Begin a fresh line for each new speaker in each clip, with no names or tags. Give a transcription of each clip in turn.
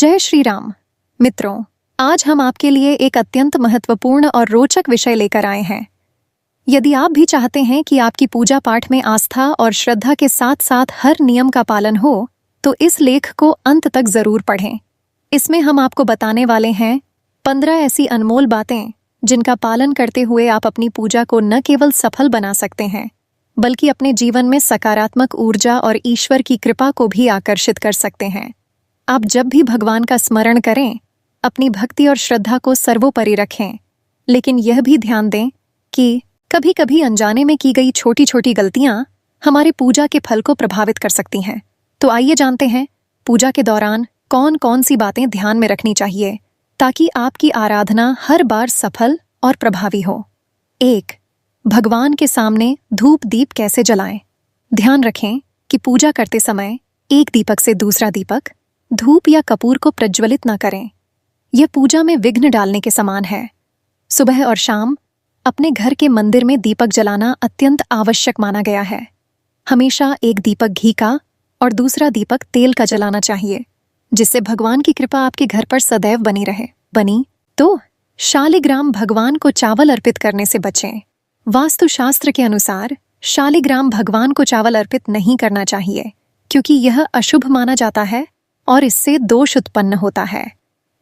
जय श्री राम। मित्रों, आज हम आपके लिए एक अत्यंत महत्वपूर्ण और रोचक विषय लेकर आए हैं। यदि आप भी चाहते हैं कि आपकी पूजा पाठ में आस्था और श्रद्धा के साथ साथ हर नियम का पालन हो, तो इस लेख को अंत तक जरूर पढ़ें। इसमें हम आपको बताने वाले हैं 15 ऐसी अनमोल बातें जिनका पालन करते हुए आप अपनी पूजा को न केवल सफल बना सकते हैं, बल्कि अपने जीवन में सकारात्मक ऊर्जा और ईश्वर की कृपा को भी आकर्षित कर सकते हैं। आप जब भी भगवान का स्मरण करें, अपनी भक्ति और श्रद्धा को सर्वोपरि रखें, लेकिन यह भी ध्यान दें कि कभी कभी अनजाने में की गई छोटी छोटी गलतियां हमारे पूजा के फल को प्रभावित कर सकती हैं। तो आइए जानते हैं पूजा के दौरान कौन कौन सी बातें ध्यान में रखनी चाहिए ताकि आपकी आराधना हर बार सफल और प्रभावी हो। 1. भगवान के सामने धूप दीप कैसे जलाएं। ध्यान रखें कि पूजा करते समय एक दीपक से दूसरा दीपक, धूप या कपूर को प्रज्वलित न करें। यह पूजा में विघ्न डालने के समान है। सुबह और शाम अपने घर के मंदिर में दीपक जलाना अत्यंत आवश्यक माना गया है। हमेशा एक दीपक घी का और दूसरा दीपक तेल का जलाना चाहिए, जिससे भगवान की कृपा आपके घर पर सदैव बनी रहे। बनी तो शालिग्राम भगवान को चावल अर्पित करने से बचें। वास्तुशास्त्र के अनुसार शालिग्राम भगवान को चावल अर्पित नहीं करना चाहिए, क्योंकि यह अशुभ माना जाता है और इससे दोष उत्पन्न होता है।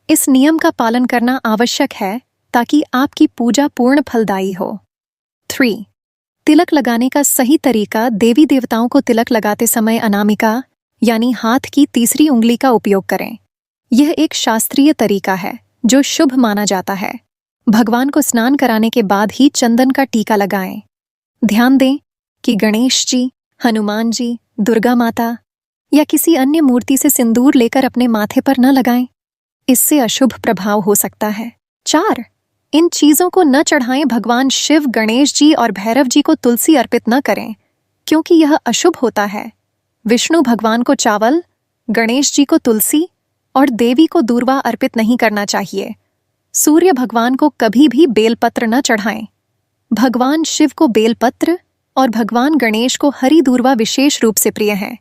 इस नियम का पालन करना आवश्यक है ताकि आपकी पूजा पूर्ण फलदायी हो। 3. तिलक लगाने का सही तरीका। देवी देवताओं को तिलक लगाते समय अनामिका यानी हाथ की तीसरी उंगली का उपयोग करें। यह एक शास्त्रीय तरीका है जो शुभ माना जाता है। भगवान को स्नान कराने के बाद ही चंदन का टीका लगाएं। ध्यान दें कि गणेश जी, हनुमान जी, दुर्गा माता या किसी अन्य मूर्ति से सिंदूर लेकर अपने माथे पर न लगाएं। इससे अशुभ प्रभाव हो सकता है। 4. इन चीजों को न चढ़ाएं। भगवान शिव, गणेश जी और भैरव जी को तुलसी अर्पित न करें, क्योंकि यह अशुभ होता है। विष्णु भगवान को चावल, गणेश जी को तुलसी और देवी को दूर्वा अर्पित नहीं करना चाहिए। सूर्य भगवान को कभी भी बेलपत्र न चढ़ाएं। भगवान शिव को बेलपत्र और भगवान गणेश को हरी दूर्वा विशेष रूप से प्रिय हैं,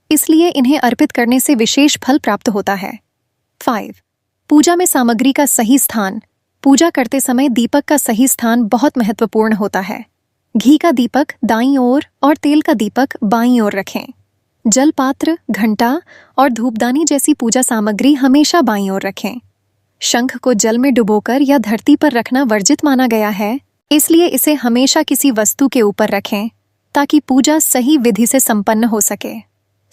इसलिए इन्हें अर्पित करने से विशेष फल प्राप्त होता है। 5. पूजा में सामग्री का सही स्थान। पूजा करते समय दीपक का सही स्थान बहुत महत्वपूर्ण होता है। घी का दीपक दाईं ओर और तेल का दीपक बाईं ओर रखें। जलपात्र, घंटा और धूपदानी जैसी पूजा सामग्री हमेशा बाईं ओर रखें। शंख को जल में डुबोकर या धरती पर रखना वर्जित माना गया है, इसलिए इसे हमेशा किसी वस्तु के ऊपर रखें ताकि पूजा सही विधि से संपन्न हो सके।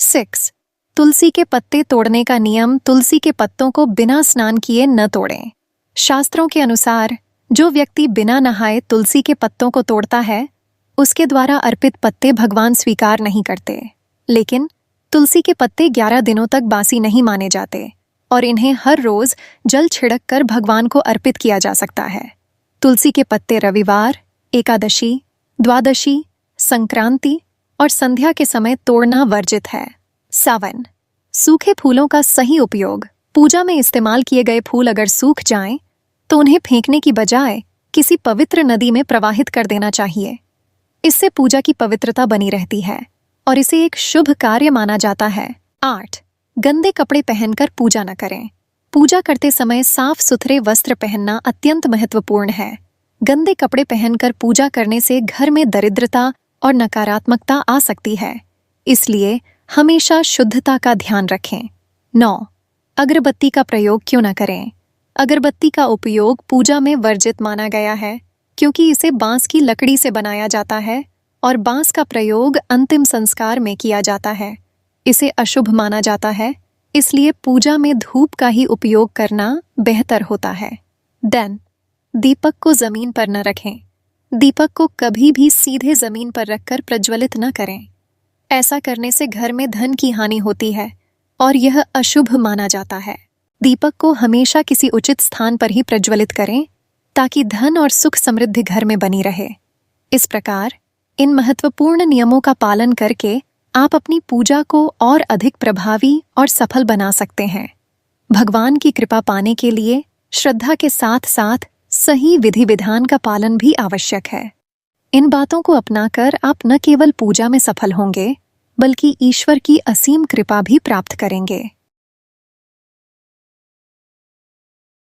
6. तुलसी के पत्ते तोड़ने का नियम। तुलसी के पत्तों को बिना स्नान किए न तोड़ें। शास्त्रों के अनुसार जो व्यक्ति बिना नहाए तुलसी के पत्तों को तोड़ता है, उसके द्वारा अर्पित पत्ते भगवान स्वीकार नहीं करते। लेकिन तुलसी के पत्ते 11 दिनों तक बासी नहीं माने जाते और इन्हें हर रोज जल छिड़क कर भगवान को अर्पित किया जा सकता है। तुलसी के पत्ते रविवार, एकादशी, द्वादशी, संक्रांति और संध्या के समय तोड़ना वर्जित है। 7. सूखे फूलों का सही उपयोग। पूजा में इस्तेमाल किए गए फूल अगर सूख जाएं, तो उन्हें फेंकने की बजाय किसी पवित्र नदी में प्रवाहित कर देना चाहिए। इससे पूजा की पवित्रता बनी रहती है और इसे एक शुभ कार्य माना जाता है। 8. गंदे कपड़े पहनकर पूजा न करें। पूजा करते समय साफ सुथरे वस्त्र पहनना अत्यंत महत्वपूर्ण है। गंदे कपड़े पहनकर पूजा करने से घर में दरिद्रता और नकारात्मकता आ सकती है, इसलिए हमेशा शुद्धता का ध्यान रखें। 9. अगरबत्ती का प्रयोग क्यों न करें। अगरबत्ती का उपयोग पूजा में वर्जित माना गया है, क्योंकि इसे बांस की लकड़ी से बनाया जाता है और बांस का प्रयोग अंतिम संस्कार में किया जाता है। इसे अशुभ माना जाता है, इसलिए पूजा में धूप का ही उपयोग करना बेहतर होता है। दीपक को जमीन पर न रखें। दीपक को कभी भी सीधे जमीन पर रखकर प्रज्वलित न करें। ऐसा करने से घर में धन की हानि होती है और यह अशुभ माना जाता है। दीपक को हमेशा किसी उचित स्थान पर ही प्रज्वलित करें ताकि धन और सुख समृद्धि घर में बनी रहे। इस प्रकार इन महत्वपूर्ण नियमों का पालन करके आप अपनी पूजा को और अधिक प्रभावी और सफल बना सकते हैं। भगवान की कृपा पाने के लिए श्रद्धा के साथ साथ सही विधि विधान का पालन भी आवश्यक है। इन बातों को अपनाकर आप न केवल पूजा में सफल होंगे, बल्कि ईश्वर की असीम कृपा भी प्राप्त करेंगे।